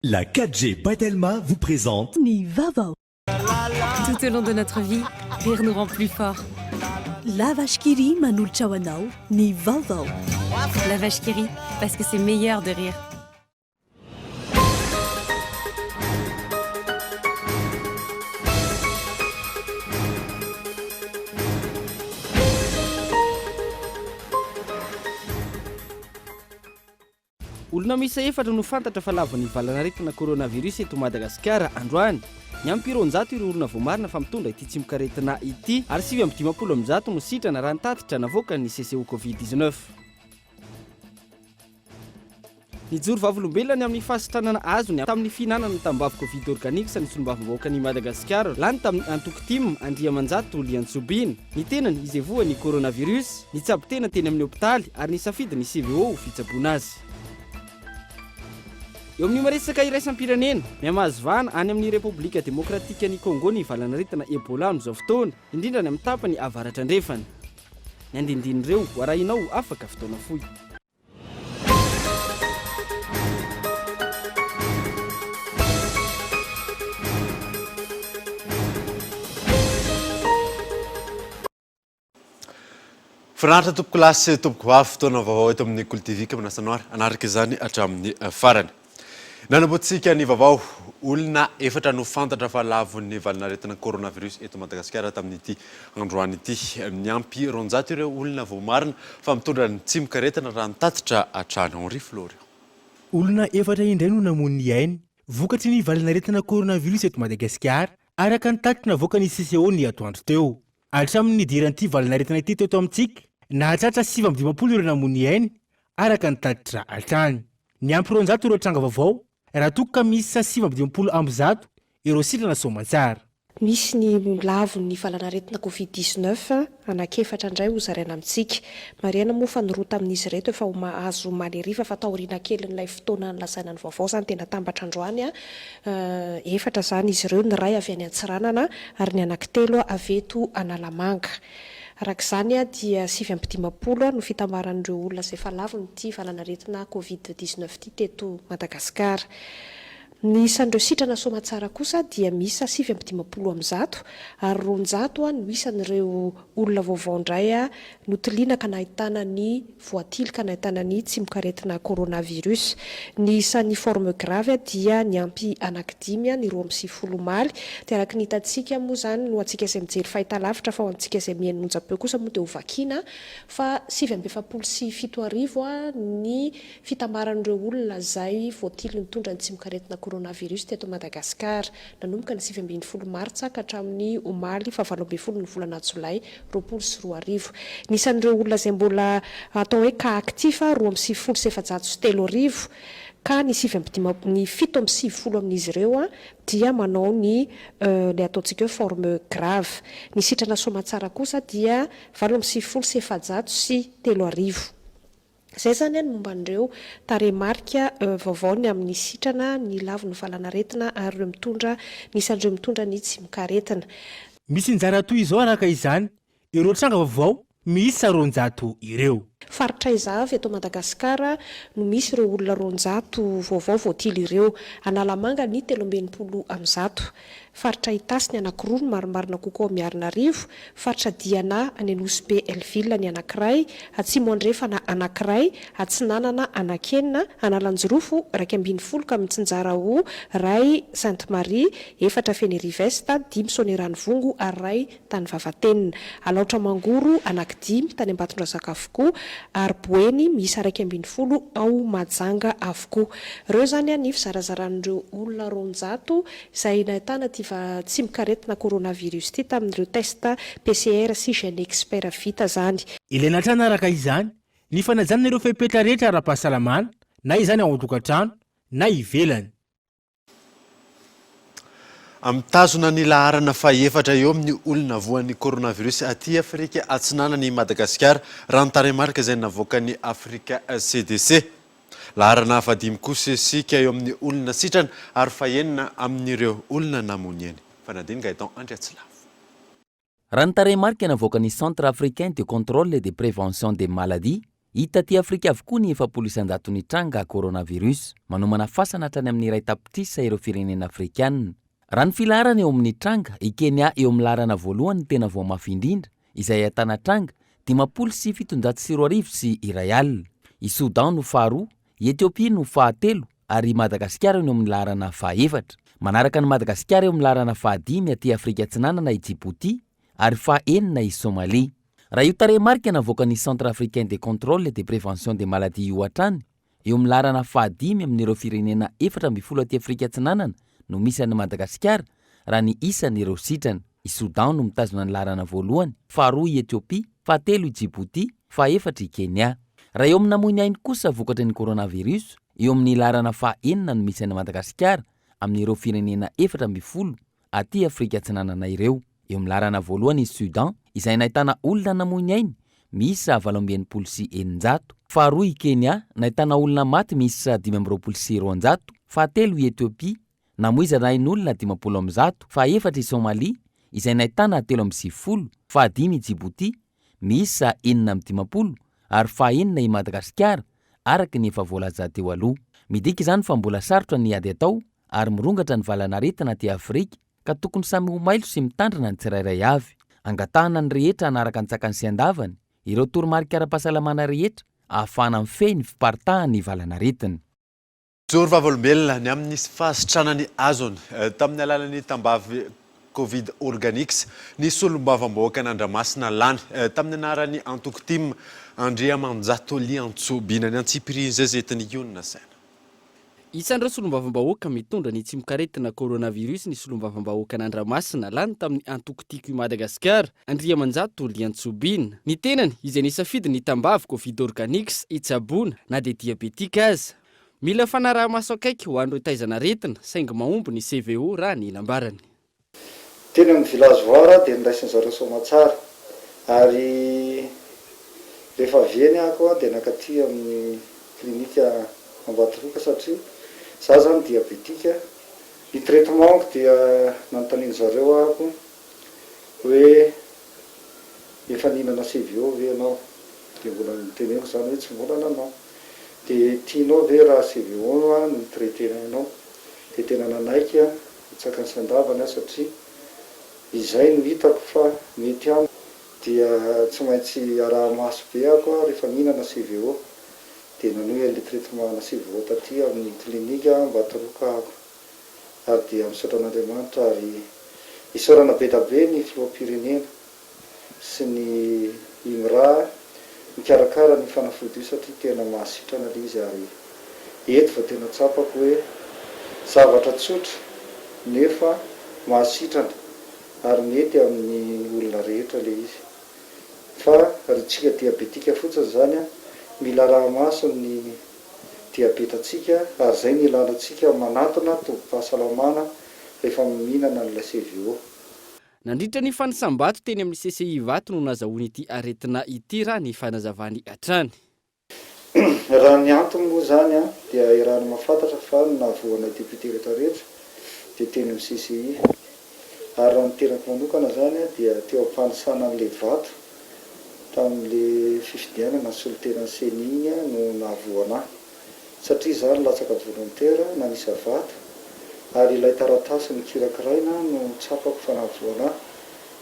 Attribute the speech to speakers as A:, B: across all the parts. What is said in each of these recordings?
A: La 4G Batelma vous présente
B: Ni Vavao.
C: Tout au long de notre vie, rire nous rend plus forts.
B: La vache qui rit manolotra ho anao Ni Vavao.
C: La vache qui rit, parce que c'est meilleur de rire.
D: Olona misa efatra no fantatra fa lava nivalanaretina coronavirus eto Madagasikara androany. Ny ampironjato ireo olona voamarina fa mitondra ity tsimikaretina ity ary 7,10 no sitrana raha nitatitra navoaka ny CCO Covid-19. Nijoro vavolombelona ny amin'ny fasitranana azony tamin'ny fihinanana tambavy Covid organique sa ny solombavam-bahoaka ny Madagasikara lany tamin'ny Antoktim Andriamanjato Liantsobiny. Ny tenany izy evoa ny coronavirus, nitsabo tena teny amin'ny hopitaly ary nisafidy ny CVO ho fitsaboana azy. Eo amin'ny maresaka iraisam-pirenena, mihamazovana any amin'ny Repoblika Demokratika ny Congo ny valanaretina Ebola amin'izao fotoana, indrindra ny amin'ny tapany avaratra andrefana. Ny andindin'ireo arahinao afaka fotoana fohy.
E: Finaritra tompoko lasy tompoko avy fotoana vaovao eto amin'ny Kolo TV manasanoary anaraka izany hatramin'ny farany. Nanamboatsika ny vaovao olona efatra no fantatra fa lavon'ny valanaretina coronavirus eto Madagasikara tamin'ity androany ity. Niampy ronjato ireo olona voamarina fa mitondra ny tsimikaretina raha nitatitra hatrany Henri Flory.
F: Olona efatra indray no namono ainy vokatry ny valanaretina coronavirus eto Madagasikara araka nitatitra navoaka ny CCO ny atoandro teo. Hatramin'ny diran'ity valanaretina ity teto amintsika nahatratra 7,10 ireo namono ainy araka nitatitra hatrany. Niampy ronjato ireo tranga vaovao raha toka ka misy 7,10 ireo sitrana soamantsara.
G: Misy ny lavon'ny valanaretina Covid-19 anakefatra indray hozaraina amintsika. Mariana moa fa nirota amin'izy ireto efa mahazo maleriva fa taoriana kely n'ilay fotoana nylazaina ny vaovao zany tena tambatra androany efatra zany izy ireo, ny ray avy any Antsiranana ary ny anankitelo avy eto Analamanga. Arak'izany dia 7,10 no fitamaran'ireo olona izay fa lavon'ity valanaretina Covid-19 ity teto Madagasikara. Ny isan'ireo sitrana soamantsara kosa dia misy 7,10 ary 100 no isan'ireo olona vaovao indray notiliana ka nahitana ny voatily ka nahitana ny tsimikaretina coronavirus. Ny isan'ny forme grave dia ny ampy anankidimy ny 20 maly. Dia araka ny hitantsika moa zany no antsika izay mijery fahitalavitra fa ho antsika izay mihaino onjam-peo kosa moa dia ho vakiana fa 7,7 ny fitamaran'ireo olona izay voatily nitondra ny tsimikaretina coronavirus teto Madagasikara nanomboka ny 7 martsa ka hatramin'ny omaly 17 ny volana Jolay 2024. Nisan'ireo olona izay mbola atao hoe ka aktifa 27,7 ka ny 7,10 amin'izy ireo dia manao ny le ataontsika hoe forme grave. Ny sitrana soamantsara kosa dia 27,7 Zay zany ny momba an'ireo taremarika vaovao ny amin'ny sitrana ny lavon'ny valanaretina ary ireo mitondra nisan'ireo mitondra ny tsimikaretina.
F: Misy njara toy izao araka izany ireo tranga vaovao misy 100 ireo.
G: Faritra izavy eto Madagasikara no misy ireo olona 100 vaovao voatily ireo. Analamanga ny 30,10. Faritra Itasy ny anankiroa no marimarina kokoa miarina arivo. Faritra Diana any Anosy Elville ny anankiray, Atsimo Andrefa anankiray, Atsinanana anankenina, Analanjirofo 2,10 ka mitsinjara ho ray Sainte Marie, 4 Fenirivesta, 5 Soneranivongo ary ray tany Vavatenina. Alaotra Mangoro ananki-5 tany Ambatondrazaka avokoa ary Boeny misy 2,10 ao Majanga avokoa. Ireo zany ny fizarazaran'ireo olona 100 izay nahitana tsimikaretina coronavirus ity tamin'ireo test PCR sy gène expert vita zany.
F: Ilaina hatrany araka izany ny fanajana ireo fepetra rehetra ara-pahasalamana na izany ao an-tokantrano na ivelany.
E: Mitazona ny laharana faefatra eo amin'ny olona voan'ny coronavirus aty Afrika atsinana ny Madagasikara raha ny taremarika izay navoaka ny Afrika CDC. Laharana afadimy kosa sika eo amin'ny olona sitrana ary fahenina amin'ireo olona namono eny. Fanadiny Gaëtan Andriatsilavo.
H: Raha ny taremarika navoaka ny Centre africain de contrôle et de prévention des maladies Hita ty Afrika avokoa ny 700 ny tranga coronavirus, manomana fasana hatrany amin'ny iray tapitrisa ireo firenena afrikanina. Raha ny filarana eo amin'ny tranga, i Kenya eo amin'ny larana voalohany tena vao mafy indrindra, izay ahitana tranga 507,720 sy iray alina. I Soudan no faharoa, i Etiopia no fahatelo, ary Madagasikara no amin'ny larana fahaefatra. Manaraka ny Madagasikara eo amin'ny larana fahadimy aty Afrika Atsinanana i Djibouti, ary fahaenina i Somalia. Raha io tarehimarika navoaka ny Centre Africain de Contrôle et de Prévention des Maladies io hatrany, eo amin'ny larana fahadimy amin'ireo firenena 14 aty Afrika Atsinanana no misy an'i Madagasikara raha ny isan'ireo sitrana. I Soudan no mitazona ny larana voalohany, faharoa i Etiopia, fahatelo i Djibouti, fahaefatra i Kenya. Raha eo amin'ny namoy ny ainy kosa vokatry ny coronavirus, eo amin'ny larana fahaenina no misy an'i Madagasikara amin'ireo firenena 14 aty Afrika Atsinanana ireo. Eo amin'ny larana voalohany i Soudan, izay nahitana olona namoy ny ainy, miisa 809. Faharoa i Kenya, nahitana olona maty miisa 520. Fahatelo i Etiopia, namoiza nain'olona 50. Fahaefatra i Somalia, izay nahitana 30. Fahadimy i Djibouti, miisa 450, ary fahaenina i Madagasikara, araka ny efa voalaza teo aloha. Midika izany fa mbola sarotra ny ady atao, ary mirongatra ny valanaretina ty Afrika, ka tokony samy ho mailo sy mitandrina ny tsirairay avy. Angatahana ny rehetra anaraka ny tsakany sy andavany, ireo toromarika ara-pahasalamana rehetra, ahafahana mifehy ny fiparitahan ny valanaretina.
E: Joro vavolombelona ny amin'ny fahasitranany azony tamin'ny alalan'ny tambavy Covid Organics ny solombavam-bahoaka n'Andramasina lany tamin'ny anarany antoko tim Andriamanjatoli Antsobina ny Antsipiri Zezetiny Yonina saina.
D: Isan'ireo solombavam-bahoaka mitondra ny tsimikaretina coronavirus ny solombavam-bahoaka n'Andramasina lany tamin'ny antoko tiako i Madagasikara, Andriamanjatoli Antsobina. Ny tenany izay nisafidy ny tambavy Covid Organics itsabona na dia diabetika aza. Mila fanaraha-maso akaiky ho an'ireo taizana retina, saingy mahomby ny CVO raha ny lambarany.
I: Teny amin'ny vilazoara dia niraisin'ny zareo somatsara, ary rehefa vieny ako dia nakaty amin'ny klinika Ambatoroka satria za zany diabetika. Ny traitement dia nanontaniany zareo ako hoe efa nihinana CVO ve ianao, dia mbola niteneniko zany hoe tsy mbola nanao. Dia tianao ve raha CVO ny traitena ianao, dia tena nanaiky hitsaka ny sandavana satria izay no hitako fa mety amiko. Dia tsy maintsy araha-maso be ako rehefa mihinana CVO, dia nanohy an'ilay traitement na CVO taty amin'ny klinika Ambatoroka ako. Ary dia misaotra an'Andriamanitra ary isaorana be da be ny filoham-pirenena sy ny IMRA mikarakara ny fanafody io satria tena mahasitrana ilay izy, ary eto fa tena tsapako hoe zavatra tsotra nefa mahasitrana ary mety amin'ny olona rehetra ilay izy. Fa rytsika diabetika fotsiny zany mila raha-maso ny diabetatsika, ary zay ny ilanantsika manatona tovi-pahasalamana rehefa mihinana n'ilay CVO.
D: Nandritra ny fanisambato teny amin'ny CCI vato no nazahoany ity aretina ity raha ny fanazavany hatrany.
I: Raha ny antony moa zany dia irahany mahafantatra fa nahavoana député rehetrarehetra dia teny amin'ny CCI. Ary raha ny tenako manokana zany dia teo am-panisana an'ilay vato tamin'ilay fifidianana ny solotenan'ny CENI iny no nahavoana, satria zany latsaka volontaire nanisa vato, ary ilay taratasy ny kirakiraina no tsapako fa nahavoana,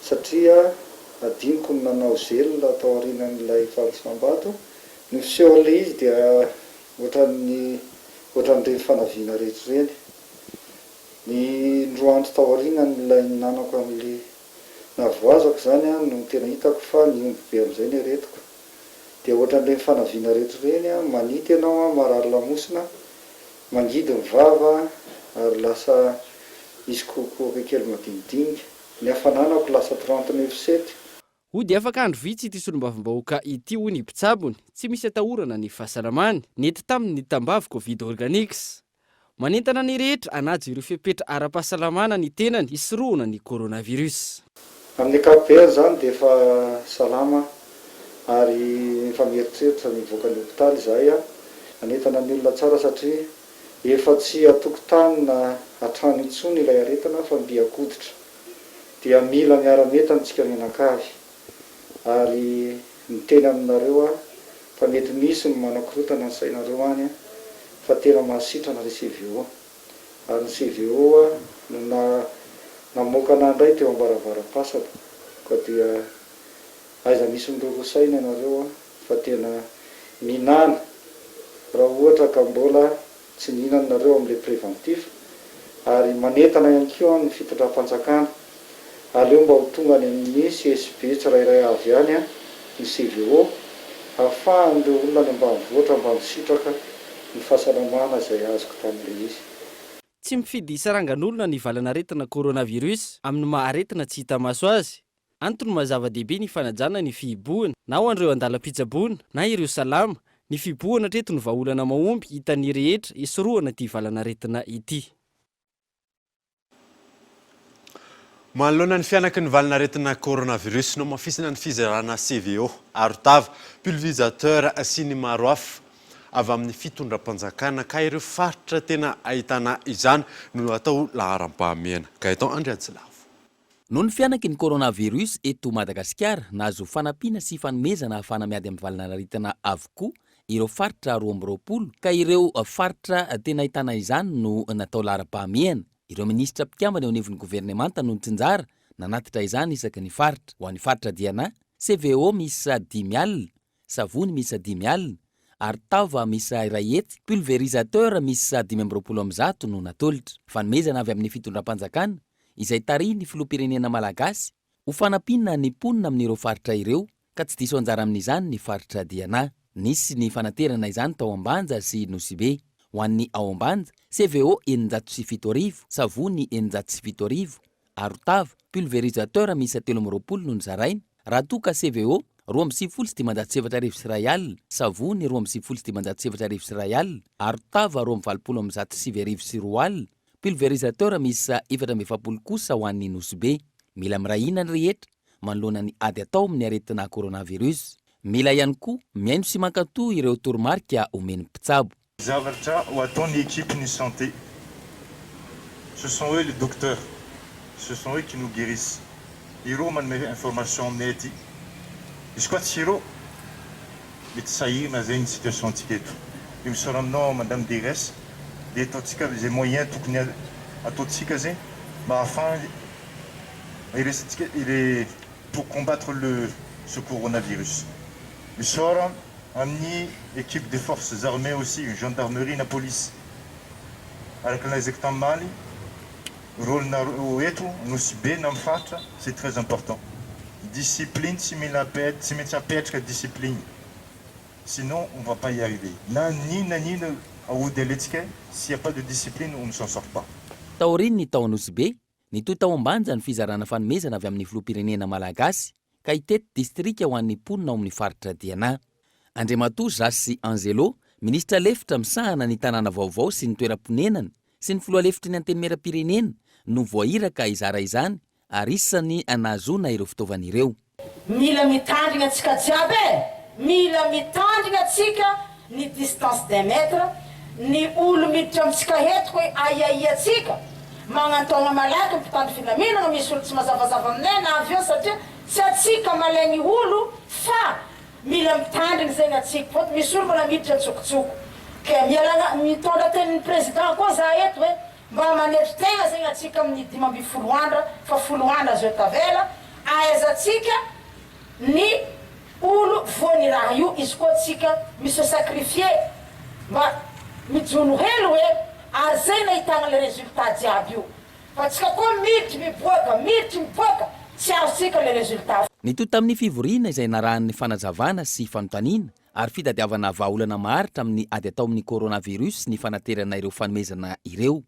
I: satria adiniko ny nanao zelona tao aorinan'ilay fanisambato. Ny fiseho an'ilay izy dia ohatran'ireny fanaviana rehetra ireny. Ny roa andro tao aorinan'ilay nanako an'ilay navoazako zany no tena hitako fa niomby be amin'izay ny aretiko. Dia ohatran'ireny fanaviana rehetra ireny manity ianao marary lamosina, mangidy ny vava, ary lasa misy kokoka kely madinidinika. Ny hafananako lasa 39,7.
D: Hody afaka andro vitsy ity solombavam-bahoaka ity hoy ny mpitsabony, tsy misy atahorana ny fahasalamany, nety tamin'ny tambavy Covid Organics. Manentana ny rehetra anajo ireo fepetra ara-pahasalamana ny tenany hisorohana ny coronavirus.
I: Amin'ny ankapobeny zany dia efa salama, ary efa mieritreritra mivoaka ny hopitaly izahay anentana ny olona tsara, satria efa tsy atokotany na hatrany intsony ilay aretina fa mbiakoditra. Dia mila miara-metantsika mianakavy, ary miteny aminareo fa mety nisy ny manakorotana ny sainareo any fa tena mahasitrana le CVO ary ny CVO no namoaka ndray teo ambaravara-pasaka ka dia aiza misy miroro saina ianareo fa tena minana raha ohatra ka mbola tsy nihinanareo amin'le préventif ary manetana ihany koa ny fitondram-panjakana aleo mba ho tonga any amin'ny CSB tsirairay avy any ny CVO ahafahan'ireo olona any ambanivohitra mba misitraka ny fahasalamana izay azoko tamin'ilay izy.
D: Tsy mifidy isarangan'olona ny valanaretina coronavirus amin'ny maharetina tsy hita maso azy. Antony mazava-dehibe ny fanajana ny fihibohana na ho an'ireo andalam-pitsaboana na ireo salama. Ny fihibohana hatreto ny vahaolana mahomby hitan'ny rehetra isorohana ity valanaretina ity.
E: Manoloana ny fianaky ny valanaretina coronavirus no mafisina ny fizarana CVO, arotava, pulvérisateur sy ny maro hafa avy amin'ny fitondram-panjakana ka ireo faritra tena ahitana izany no atao laharam-pahamehana. Gaëtan Andriatsilavo.
H: Noho ny fianaky ny coronavirus eto Madagasikara nahazo fanampiana sy fanomezana ahafana miady amin'ny valanaretina avokoa ireo faritra 20 ka ireo faritra tena ahitana izany no natao laharam-pahamehana. Ireo ministra mpikambana eo anivon'ny gouvernemanta no nitsinjara nanatitra izany isaky ny faritra. Ho an'ny faritra diana, CVO misy 10 alina, savony misy 10 alina, artava misy 2 hetsy, pulvérisateur misy 520 no natolotra. Fanomezana avy amin'ny fitondram-panjakana izay tarihy ny filoham-pirenena malagasy ho fanampina ny ponina amin'ireo faritra ireo ka tsy diso anjara amin'izany ny faritra diana. Nisy ny fanaterana izany tao Ambanja sy Nosibe. Ho an'ny ao Ambanja, CVO 907 savony 907 arotava, pulvérisateur misy 13 no nizaraina. Raha toa ka CVO 27,7 savony 27,7 arotava 27,7 pulvérisateur misy 420 kosa ho an'ny Nosibe. Mila mirahina ny rehetra manoloana ny ady atao amin'ny aretina coronavirus. Mila ihany koa miaino sy mankatoa ireo toromarika omeny mpitsabo.
J: Zavatra ho ataon'ny équipe de santé. Ce sont eux les docteurs. Ce sont eux qui nous guérissent. Ireo manome information mety. Izy koa tsy ireo mety sahirana zay ny situation antsika eto. Io misora aminao Madame Dires dia ataontsika izay moyen tokony ataontsika zay mba ahafahana iresantsika pour combattre ce coronavirus. Misora amin'ny équipe des forces armées aussi, gendarmerie na police. Araka an'izay tambaly, rôle na eto Nosibe na amin'ny faritra, c'est très important. Discipline, tsy maintsy apetraka discipline. Sinon, on ne va pas y arriver. Na nina aody alentsika, s'il n'y a pas de discipline, on ne s'en sort pas.
H: Taoriny ny tao Nosibe, ny toy tao Ambanja ny fizarana fanomezana avy amin'ny filoham-pirenena malagasy, ka hiteto distrika ho an'ny ponina ao amin'ny faritra diana. Andriamatoa Jasy Angelo, ministra lefitra misahana ny tanàna vaovao sy ny toeram-ponenana sy ny filoha lefitry ny anteny-meram-pirenena no voahiraka izara izany ary isany anahazona ireo fitaovana ireo.
K: Mila mitandrina atsika jiaby mila mitandrina atsika ny distance d'un mètre, ny olo miditra amintsika heto hoe aiaia atsika magnantona malaky mpitandro filaminana misy olo tsy mazavazava aminay na avy eo satria tsy atsika malainy olo fa mila mitandrina zay atsika fôto misy olo mbola miditra antsokitsoko ka mialana mitondra tenin'ny président koa za eto hoe mba manetry tegna zay atsika amin'ny 10 andro fa 10 andro azo tavela aizatsika ny olo voany raha io izy koa atsika misy sacrifié mba mijono helo hoe ary zay nahitana le résultat jiaby io fa tsika koa miditry miboaka tsy azontsika le résultat.
H: Ny toy tamin'ny fivoriana izay narahan'ny fanazavana sy fanontaniana ary fitadiavana vahaolana maharitra amin'ny ady atao amin'ny coronavirus ny fanaterana ireo fanomezana ireo.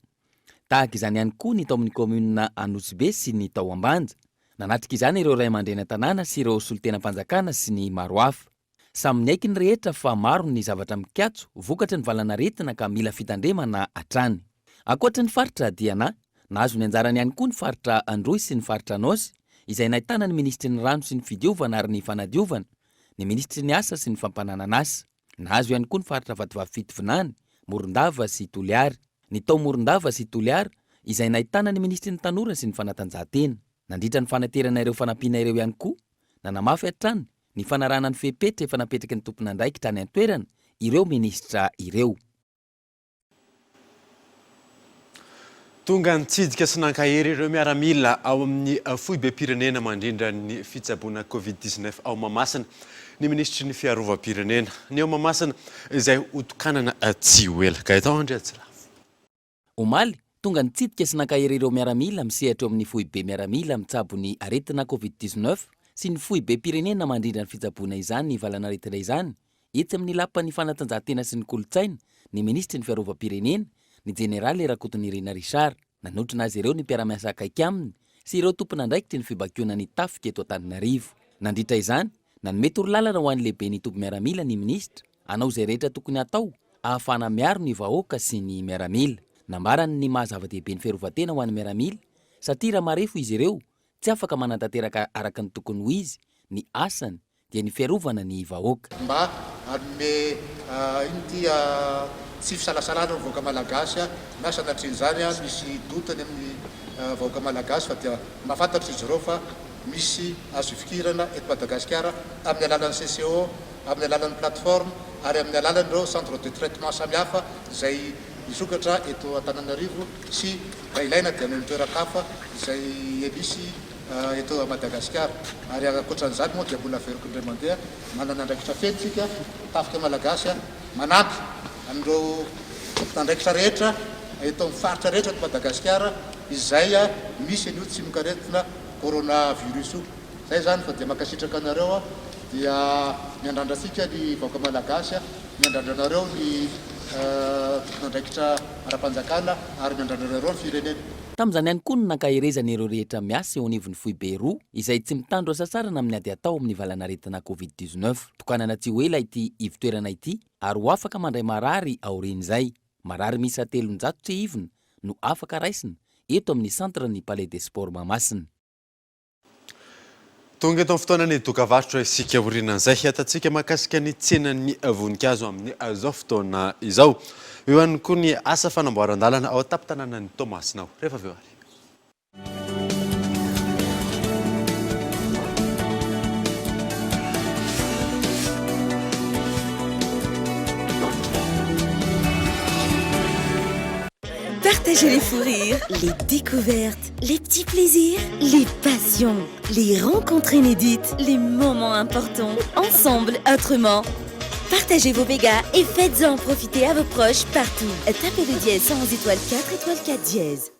H: Tahaka izany ihany koa ny tao amin'ny commune Anosibe sy ny tao Ambanja. Nanatrika izany ireo ray aman-dreny tanàna sy ireo solon-tena-mpanjakana sy ny maro hafa. Samy niaiky ny rehetra fa maro ny zavatra mikatso vokatry ny valanaretina ka mila fitandremana hatrany. Ankoatra ny faritra diana, nahazo ny anjarany ihany koa ny faritra Androy sy ny faritra Anosy izay nahitana ny ministry ny rano sy ny fidiovana ary ny fanadiovana, ny ministry ny asa sy ny fampananana asa. Nahazo ihany koa ny faritra Vatovavy-Fitovinany, Morondava sy Toliary. Ny tao Morondava sy Toliary izay nahitana ny ministry ny tanora sy ny fanatanjahantena. Nandritra ny fanaterana ireo fanampiana ireo ihany koa, nanamafy hatrany ny fanarana ny fepetra efa napetraky ny tompon'andraikitra any an-toerana ireo ministra ireo.
E: Tonga nitsidika sy nankahery ireo miaramila ao amin'ny foibe-pirenena mandrindra ny fitsaboana Covid-19 ao Mahamasina ny ministry ny fiarovam-pirenena ny ao Mahamasina izay otokanana tsy ho ela. Gaëtan Andriatsilafo.
H: Omaly tonga nitsidika sy nankahery ireo miaramila misehatra eo amin'ny foibe miaramila mitsabo ny aretina Covid-19 sy ny foibe-pirenena mandrindra ny fitsaboana izany ny valanaretina izany etsy amin'ny lapan'ny fanatanjahantena sy ny kolotsaina ny ministry ny fiarovam-pirenena ny jeneraly Rakotonirina Richard nanotrina azy ireo ny mpiara-miasa akaiky aminy sy ireo tompon'andraikitra ny fibakiona ny tafika eto Antananarivo. Nandritra izany nanome torolalana ho an'ny lehibe ny tompo miaramila ny ministra hanao izay rehetra tokony hatao ahafahana miaro ny vahoaka sy ny miaramila. Nambarany ny mahazava-dehibe ny fiarovan-tena ho an'ny miaramila satria raha marefo izy ireo tsy afaka manantanteraka araka ny tokony ho izy ny asany dia ny fiarovana ny vahoaka.
L: Mba hanome tsy fisalasalana ny vahoaka malagasy na sanatrian'izany misy dotany amin'ny vahoaka malagasy fa dia mahafantatra izy ireo fa misy azo fikirana eto Madagasikara amin'ny alalan'ny CCO, amin'ny alalan'ny plateforme ary amin'ny alalan'ireo centre de traitement samihafa izay isokatra eto Antananarivo sy raha ilaina dia amin'ny toeran-kafa izay emisy eto Madagasikara. Ary ankoatran'izany moa dia mbola veriko indray mandeha manana andraikitra fetsika tafika malagasy manampy amin'ireo andraikitra rehetra eto amin'ny faritra rehetra eto Madagasikara izay misy an'io tsy mikaretina coronavirus io. Zay zany fa dia makasitraka anareo dia miandrandratsika ny vahoaka malagasy, miandrandranareo ny andraikitra ara-panjakana ary miandrandrareo ny firenena.
H: Tamin'izany ihany koa no nankaherezana ireo rehetra miasa eo anivon'ny foibe roa izay tsy mitandro asa sasarana amin'ny ady atao amin'ny valanaretina Covid-19. Tokanana tsy ho ela ity ivitoerana ity ary ho afaka mandray marary aorian'izay. Marary misy 300 no afaka raisina eto amin'ny centre ny Palais des Sports Mahamasina.
E: Tonga eto amin'ny fotoana ny dokavarotra isika orinan'izay atatsika mahakasika ny tsenan'ny voninkazo amin'ny izao fotoana izao. Eo ihany koa ny asa fanamboaran-dalana ao an-tampon-tanànan'ny Toamasina. Rehefa avy eo ary.
B: Partagez les fous rires, les découvertes, les petits plaisirs, les passions, les rencontres inédites, les moments importants, ensemble, autrement. Partagez vos mégas et faites-en profiter à vos proches partout. Tapez le dièse 111 étoile 4 étoile 4 dièse.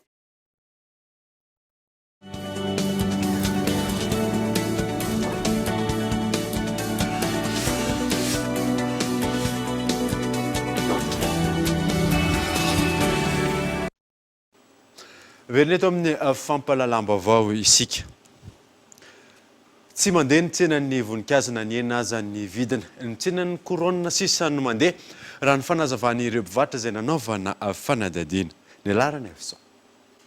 E: Veneto amin'ny fampalalam-baovao isika. Tsy mandeha ny tsenan'ny voninkazo na ny hena aza ny vidina. Ny tsenan'ny couronne sisa no mandeha raha ny fanazavany ireo mpivarotra izay nanaovana fanadadiana. Ny alarany avy.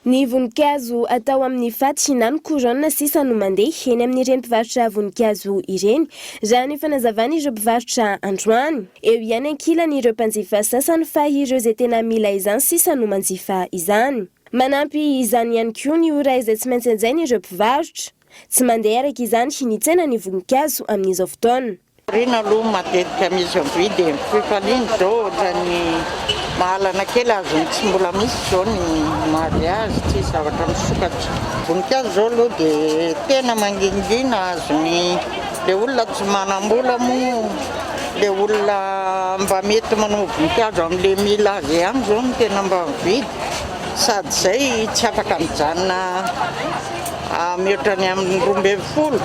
M: Ny voninkazo atao amin'ny faty na ny couronne sisa no mandeha eny amin'ireny mpivarotra voninkazo ireny raha ny fanazavany ireo mpivarotra androany. Eo ihany ankilany ireo mpanjifa sasany fa ireo izay tena mila izany sisa no manjifa izany. Manampy izany ihany koa ny ora izay tsy maintsy anjaina ireo mpivarotra. Tsy mandeha araka izany ny tsena ny voninkazo amin'izao fotoana.
N: Rina aloha matetika misy mividy fifaliana zao ohatrany mahalana kely azony tsy mbola misy zao ny mariage tsy zavatra misokatra. Voninkazo zao aloha dia tena mangingina azony le olona tsy manam-bola moa le olona mba mety manao voninkazo amin'ile mila azy ihany zao no tena mba mividy. Sady zay tsy afaka mijanona mihoatrany amin'ny 12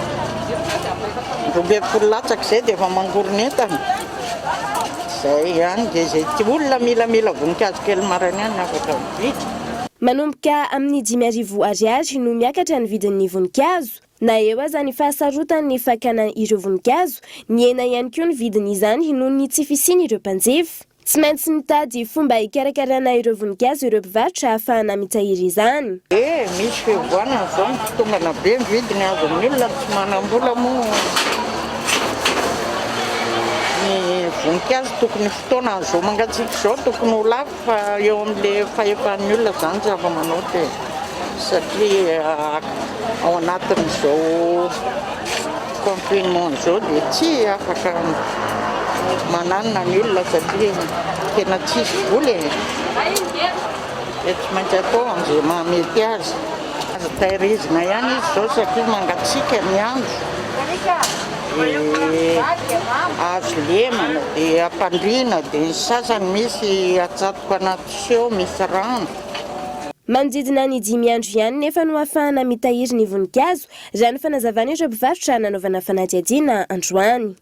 N: latsaka zay dia efa mangorona entana. Zay ihany dia zay olona mila voninkazo kely marany ihany afaka mividy.
M: Manomboka amin'ny 5,000 ariary no miakatra ny vidin'ny voninkazo. Na eo aza ny fahasarotany ny fakana ireo voninkazo, ny hena ihany koa ny vidin'izany noho ny tsy fisiany ireo mpanjifa. Tsy maintsy mitady fomba hikarakarana ireo voninkazo ireo mpivarotra ahafahana mitahiry izany.
N: Misy fivoanana zao mitongana be ny vidiny azo amin'ny olona tsy manam-bola moa. Ny voninkazo tokony fotoana azao mangatsiaka izao tokony ho lafo fa eo amin'ile fahefan'ny olona zany zava-manao dia satria ao anatin'izao confinement zao dia tsy afaka mananona ny olona satria tena tsisy vola e. Dia tsy maintsy atao amin'izay mahamety azy. Azo tahirizina ihany izy zao satria mangatsiaka ny andro. Azo lemana dia ampandriana dia ny sasany misy atsatoka anaty seo misy rano.
M: Manodidina ny 5 andro ihany nefa no ahafahana mitahiry ny voninkazo raha ny fanazavana ireo mpivarotra nanaovana fanadihadiana androany.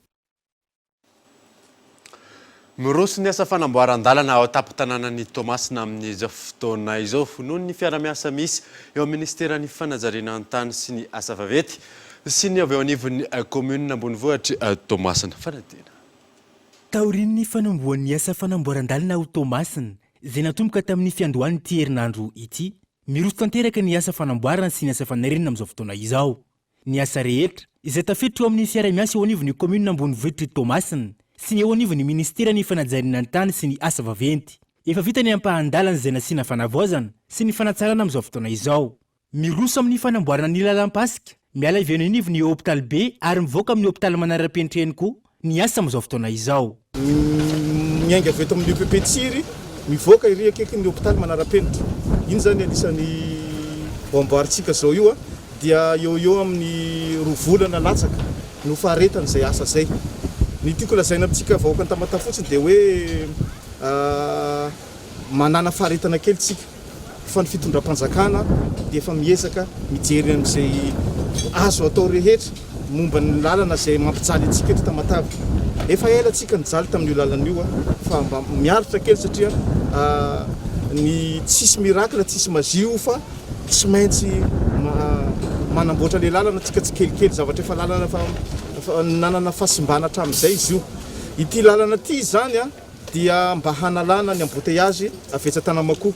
E: Miroso ny asa fanamboaran-dalana ao an-tampon-tanànan'ny Toamasina amin'izao fotoana izao noho ny fiara-miasa misy eo amin'ny ministeran'ny fanajariana an-tany sy ny asa vaventy sy ny avy eo anivon'ny commune ambonivohitra Toamasina. Fanadihana.
F: Taorian'ny fanamboan'ny asa fanamboaran-dalana ao Toamasina izay natomboka tamin'ny fiandohan'ity herinandro ity, miroso tanteraka ny asa fanamboarana sy ny asa fanarenana amin'izao fotoana izao. Ny asa rehetra izay tafiditra eo amin'ny fiara-miasa eo anivon'ny commune ambonivohitra Toamasina sy ny eo anivon'ny ministeran'ny fanajariana an-tany sy ny asa vaventy efa vita ny ampahandalana izay nasiana fanavaozana sy ny fanatsarana amin'izao fotoana izao. Miroso amin'ny fanamboarana ny lalam-pasika miala ivy eo anivon'ny hôpitaly be ary mivoaka amin'ny hôpitaly Manarapenitra eny koa ny asa amin'izao fotoana izao.
O: Miainga avy eto amin'ny EPP Tsiry mivoaka iry akaiky ny hôpitaly Manarapenitra. Iny zany anisan'ny amboarintsika zao io dia eo amin'ny 2 volana latsaka no faharetana izay asa zay. Ny tiako lazaina amintsika vahoaka ny Tamatave fotsiny dia hoe manana faharetana kely tsika fa ny fitondram-panjakana dia efa miezaka mijery amin'izay azo atao rehetra momba ny lalana izay mampijaly antsika eto Tamatave. Efa ela tsika nijaly tamin'io lalana io fa mba miaritra kely satria ny tsisy miracle tsisy mazio fa tsy maintsy manamboatra le lalana tsika tsy kelikely zavatra efa lalana nanana fahasimbana hatramin'izay izy io. Ity lalana ity zany dia mba hanalana ny embouteillage avetsatan-Tanamakò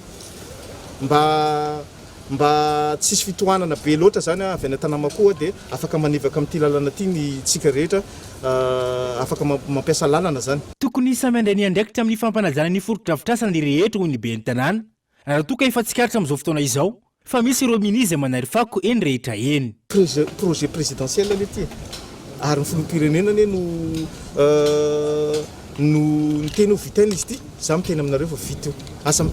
O: mba tsisy fitohanana be loatra zany avy any Tanamakò dia afaka manivaka amin'ity lalana ity ny tsika rehetra afaka mampiasa lalana zany.
F: Tokony samy andrainy andraikitra amin'ny fampanajana ny fotodrafitrasana ny rehetra hoy ny ben'ny tanàna raha toka efa tsikaritra amin'izao fotoana izao fa misy ireo ministre manary fako eny rehetra eny.
O: Projet présidentiel lety ary ny filoham-pirenena no teny ho vitaina izy ity. Za miteny aminareo fa vita io. Asa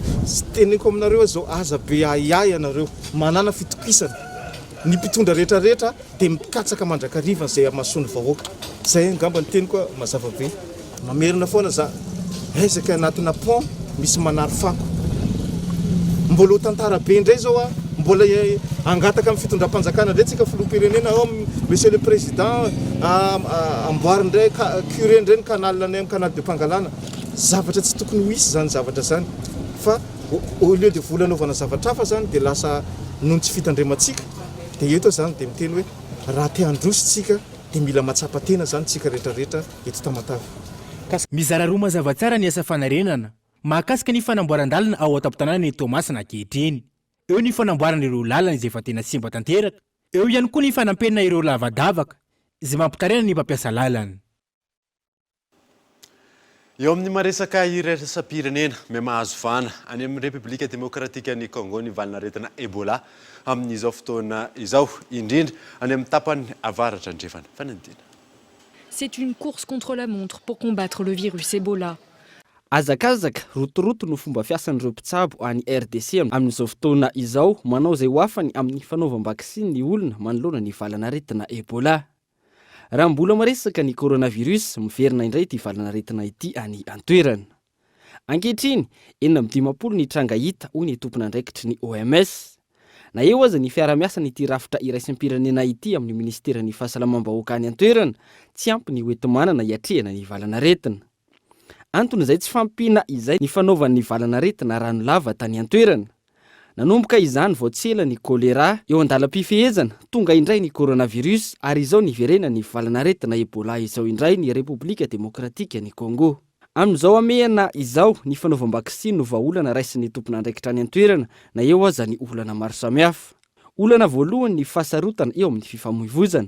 O: teneko aminareo zao aza be aiai anareo manana fitokisana. Ny mpitondra rehetra dia mikatsaka mandrakariva izay amasoany vahoaka. Zay angamba ny teniko mazava be. Mamerina foana za ezaka anatina pont misy manary fako. Mbola ho tantara be indray zao mbola angataka amin'ny fitondram-panjakana indray tsika filoham-pirenena ao monsieur le président amboary indray curé indray ny canal anay amin'ny canal de Pangalana. Zavatra tsy tokony ho isy zany zavatra zany fa au lieu de volanaovana zavatra hafa zany dia lasa noho tsy fitandremantsika dia eto zany dia miteny hoe raha te handrositsika dia mila matsapa tena zany tsika rehetrarehetra eto Tamatave.
F: Mizara roa mazava tsara ny asa fanarenana mahakasika ny fanamboaran-dalana ao an-tampon-tanàna ny Toamasina ankehitriny. Eo ny fanamboarana ireo lalana izay efa tena simba tanteraka. Eo ihany koa ny fanampenana ireo lavadavaka izay mampitarena ny mpampiasa lalana.
E: Eo amin'ny maresaka iraisam-pirenena mahazo vahana any amin'ny Repoblika Demokratika ny Congo ny valinaretina Ebola amin'izao fotoana izao indrindra any amin'ny tapany avaratra andrefana. Fanadihana.
C: C'est une course contre la montre pour combattre le virus Ebola.
D: Azakazaka rotoroto no fomba fiasan'ireo mpitsabo any RDC amin'izao fotoana izao manao izay ho afany amin'ny fanaovam-bakisiny ny olona manoloana ny valanaretina Ebola. Raha mbola maresaka ny coronavirus miverina indray ity valanaretina ity any antoerana. Ankehitriny 450 ny tranga hita hoy ny tompon'andraikitry ny OMS. Na eo aza ny fiara-miasa n'ity rafitra iraisam-pirenena ity amin'ny ministeran'ny fahasalamam-bahoaka any antoerana tsy ampy ny hoentimanana hiatrehana ny valanaretina. Antony izay tsy fampina izay ny fanaovan'ny valanaretina rano lava tany antoerana. Nanomboka izany vao tsela ny kolera eo andalam-pifehezana tonga indray ny coronavirus ary izao niverena ny valanaretina Ebola izao indray ny Repoblika Demokratika ny Congo. Amin'izao amehana izao ny fanaovam-bakisiny no vahaolana raisin'ny tompon'andraikitra any antoerana na eo aza ny olana maro samihafa. Olana voalohany ny fasarotana eo amin'ny fifamoivozana.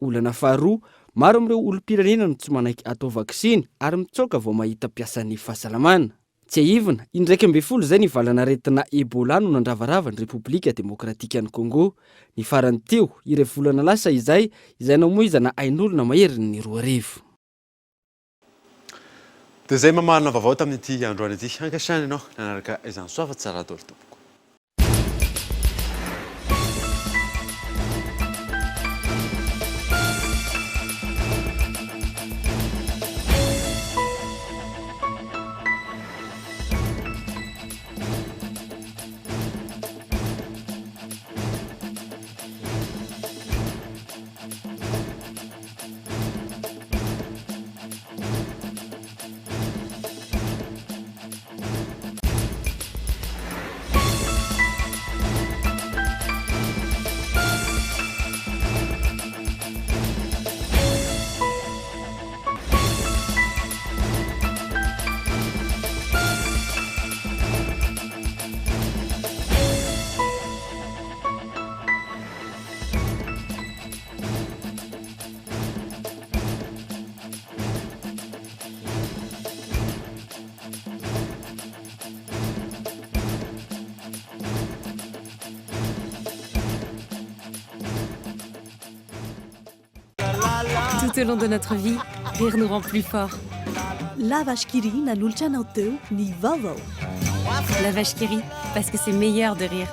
D: Olana faharoa maro amin'ireo olom-pirenena no tsy manaiky atao vakisiny ary mitsoka vao mahita piasan'ny fahasalamana. tsy aivina indraiky ambe folo zay nivalanaretina ebola no nandravarava ny repoblika demokratika ny congo ny farany teo ire volana lasa izay namoizana ain'olona maheriny ny 2 arivo.
E: dia zay mamarina vaovao tamin'ity androany ity ankasitrany ianao nanaraka izany soafa tsara dolo tompoko.
C: Tout au long de notre vie, rire nous rend plus forts.
P: La vache qui rit nanolotra anao teo ny vaovao.
C: La vache qui rit, parce que c'est meilleur de rire.